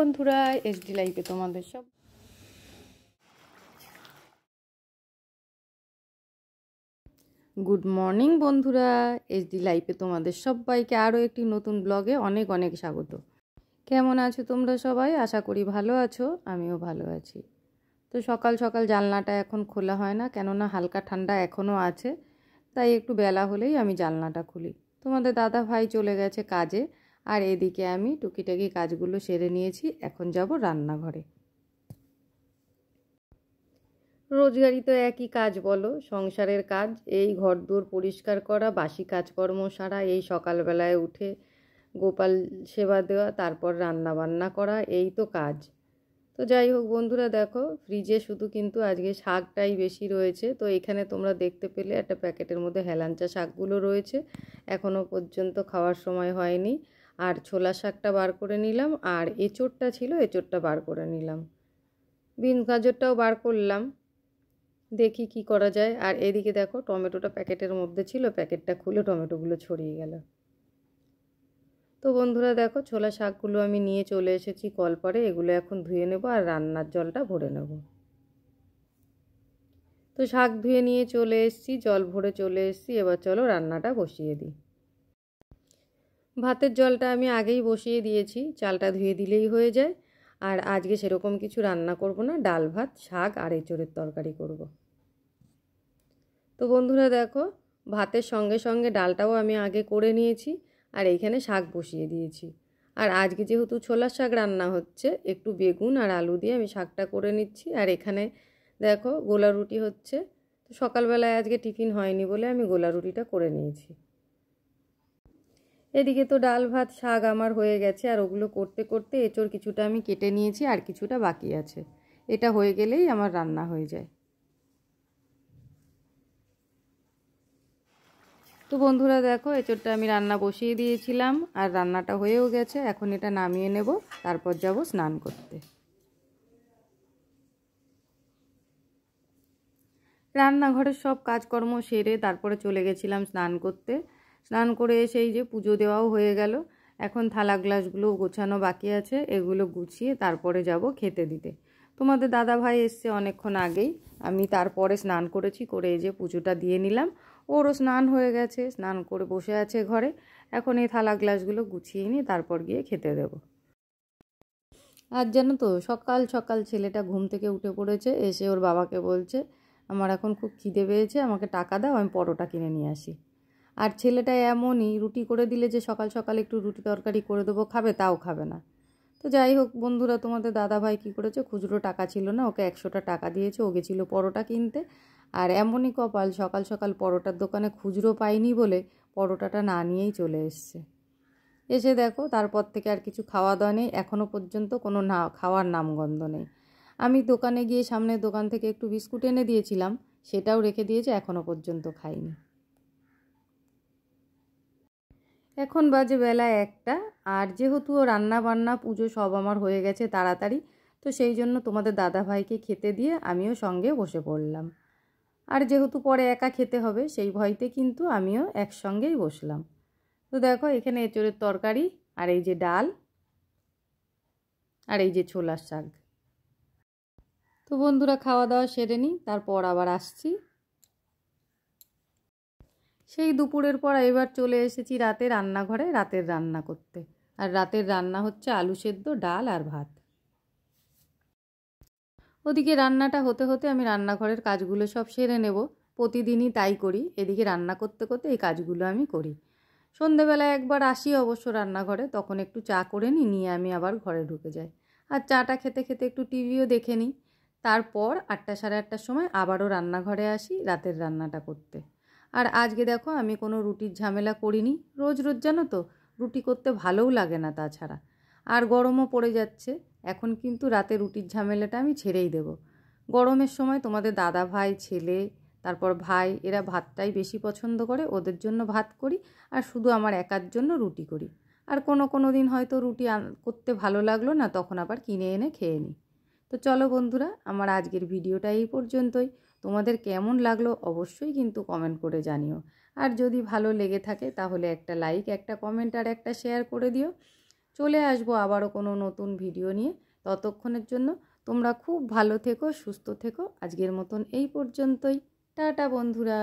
বন্ধুরা, এসডি লাইফে তোমাদের সব গুড মর্নিং। বন্ধুরা, এসডি লাইফে তোমাদের সবাইকে আরও একটি নতুন ব্লগে অনেক অনেক স্বাগত। কেমন আছো তোমরা সবাই? আশা করি ভালো আছো, আমিও ভালো আছি। তো সকাল সকাল জানলাটা এখন খোলা হয় না, কেননা হালকা ঠান্ডা এখনও আছে, তাই একটু বেলা হলেই আমি জানলাটা খুলি। তোমাদের দাদা ভাই চলে গেছে কাজে, আর এদিকে আমি টুকিটাকি কাজগুলো সেরে নিয়েছি। এখন যাব রান্নাঘরে। রোজগারই তো একই কাজ বলো, সংসারের কাজ। এই ঘরদোর পরিষ্কার করা, বাসি কাজকর্ম সারা, এই সকালবেলায় উঠে গোপাল সেবা দেওয়া, তারপর রান্না বান্না করা, এই তো কাজ। তো যাই হোক বন্ধুরা, দেখো ফ্রিজে শুধু কিন্তু আজকে শাকটাই বেশি রয়েছে। তো এখানে তোমরা দেখতে পেলে একটা প্যাকেটের মধ্যে হেলাঞ্চা শাকগুলো রয়েছে, এখনও পর্যন্ত খাওয়ার সময় হয়নি। আর ছোলা শাকটা বার করে নিলাম, আর এঁচোড়টা ছিল, এঁচোড়টা বার করে নিলাম। বিনস গাজরটাও বার করলাম, দেখি কি করা যায়। আর এদিকে দেখো টমেটোটা প্যাকেটের মধ্যে ছিল, প্যাকেটটা খুলে টমেটোগুলো ছড়িয়ে গেল। তো বন্ধুরা দেখো, ছোলা শাকগুলো আমি নিয়ে চলে এসেছি কলপাড়ে। এগুলো এখন ধুয়ে নেব আর রান্নার জলটা ভরে নেব। তো শাক ধুয়ে নিয়ে চলে এসেছি, জল ভরে চলে এসেছি। এবার চলো রান্নাটা বসিয়ে দিই। ভাতের জলটা আমি আগেই বসিয়ে দিয়েছি, চালটা ধুয়ে দিলেই হয়ে যায়। আর আজকে সেরকম কিছু রান্না করব না, ডাল ভাত, শাক আর এঁচোড়ের তরকারি করব। তো বন্ধুরা দেখো, ভাতের সঙ্গে সঙ্গে ডালটাও আমি আগে করে নিয়েছি, আর এইখানে শাক বসিয়ে দিয়েছি। আর আজকে যেহেতু ছোলার শাক রান্না হচ্ছে, একটু বেগুন আর আলু দিয়ে আমি শাকটা করে নিচ্ছি। আর এখানে দেখো গোলা রুটি হচ্ছে। তো সকালবেলায় আজকে টিফিন হয়নি বলে আমি গোলা রুটিটা করে নিয়েছি। এদিকে তো ডাল ভাত শাক আমার হয়ে গেছে, আর ওগুলো করতে করতে এঁচোড় কিছুটা আমি কেটে নিয়েছি, আর কিছুটা বাকি আছে। এটা হয়ে গেলেই আমার রান্না হয়ে যায়। তো বন্ধুরা দেখো, এঁচোড়টা আমি রান্না বসিয়ে দিয়েছিলাম, আর রান্নাটা হয়েও গেছে। এখন এটা নামিয়ে নেব, তারপর যাব স্নান করতে। রান্নাঘরের সব কাজকর্ম সেরে তারপরে চলে গেছিলাম স্নান করতে। স্নান করে এসে এই যে পুজো দেওয়াও হয়ে গেল। এখন থালা গ্লাসগুলো গোছানো বাকি আছে, এগুলো গুছিয়ে তারপরে যাব খেতে দিতে। তোমাদের দাদা ভাই এসছে অনেকক্ষণ আগেই, আমি তারপরে স্নান করেছি, করে এই যে পুজোটা দিয়ে নিলাম। ওরও স্নান হয়ে গেছে, স্নান করে বসে আছে ঘরে। এখন এই থালা গ্লাসগুলো গুছিয়ে নিয়ে তারপর গিয়ে খেতে দেব। আর জানো তো, সকাল সকাল ছেলেটা ঘুম থেকে উঠে পড়েছে, এসে ওর বাবাকে বলছে, আমার এখন খুব খিদে পেয়েছে, আমাকে টাকা দাও, আমি পরোটা কিনে নিয়ে আসি। আর ছেলেটা এমনই, রুটি করে দিলে যে সকাল সকাল একটু রুটি তরকারি করে দেবো, খাবে, তাও খাবে না। তো যাই হোক বন্ধুরা, তোমাদের দাদাভাই কী করেছে, খুচরো টাকা ছিল না, ওকে 100টা টাকা দিয়েছে, ও গেছিলো পরোটা কিনতে। আর এমনই কপাল, সকাল সকাল পরোটার দোকানে খুচরো পাইনি বলে পরোটাটা না নিয়েই চলে এসছে। এসে দেখো তারপর থেকে আর কিছু খাওয়া দাওয়া নেই, এখনও পর্যন্ত কোনো না খাওয়ার নামগন্ধ নেই। আমি দোকানে গিয়ে সামনের দোকান থেকে একটু বিস্কুট এনে দিয়েছিলাম, সেটাও রেখে দিয়েছে, এখনও পর্যন্ত খাইনি। এখন বাজে বেলা 1টা, আর যেহেতু রান্না বান্না পুজো সব আমার হয়ে গেছে তাড়াতাড়ি, তো সেই জন্য তোমাদের দাদা ভাইকে খেতে দিয়ে আমিও সঙ্গে বসে পড়লাম। আর যেহেতু পরে একা খেতে হবে, সেই ভয়তে কিন্তু আমিও একসঙ্গেই বসলাম। তো দেখো এখানে এঁচোড়ের তরকারি, আর এই যে ডাল, আর এই যে ছোলার শাক। তো বন্ধুরা খাওয়া দাওয়া সেরে নিই, তারপর আবার আসছি। সেই দুপুরের পর এবার চলে এসেছি রাতে রান্নাঘরে রাতের রান্না করতে। আর রাতের রান্না হচ্ছে আলু সেদ্ধ, ডাল আর ভাত। ওদিকে রান্নাটা হতে হতে আমি রান্নাঘরের কাজগুলো সব সেরে নেব, প্রতিদিনই তাই করি। এদিকে রান্না করতে করতে এই কাজগুলো আমি করি। সন্ধেবেলায় একবার আসি অবশ্য রান্নাঘরে, তখন একটু চা করে নিয়ে আমি আবার ঘরে ঢুকে যাই। আর চাটা খেতে খেতে একটু টিভিও দেখে নিই। তারপর 8টা সাড়ে 8টার সময় আবারও রান্নাঘরে আসি রাতের রান্নাটা করতে। আর আজকে দেখো আমি কোনো রুটির ঝামেলা করিনি। রোজ রোজ জানো তো, রুটি করতে ভালোও লাগে না, তাছাড়া আর গরমও পড়ে যাচ্ছে। এখন কিন্তু রাতে রুটির ঝামেলাটা আমি ছেড়েই দেব। গরমের সময় তোমাদের দাদা ভাই, ছেলে, তারপর ভাই, এরা ভাতটাই বেশি পছন্দ করে, ওদের জন্য ভাত করি, আর শুধু আমার একার জন্য রুটি করি। আর কোনো দিন হয়তো রুটি করতে ভালো লাগলো না, তখন আবার কিনে এনে খেয়ে নিই। তো চলো বন্ধুরা, আমার আজকের ভিডিওটা এই পর্যন্তই। তোমাদের কেমন লাগলো অবশ্যই কিন্তু কমেন্ট করে জানিও। আর যদি ভালো লেগে থাকে তাহলে একটা লাইক, একটা কমেন্ট আর একটা শেয়ার করে দিও। চলে আসবো আবারও কোনো নতুন ভিডিও নিয়ে। ততক্ষণের জন্য তোমরা খুব ভালো থেকো, সুস্থ থেকো। আজকের মতন এই পর্যন্তই। টাটা বন্ধুরা।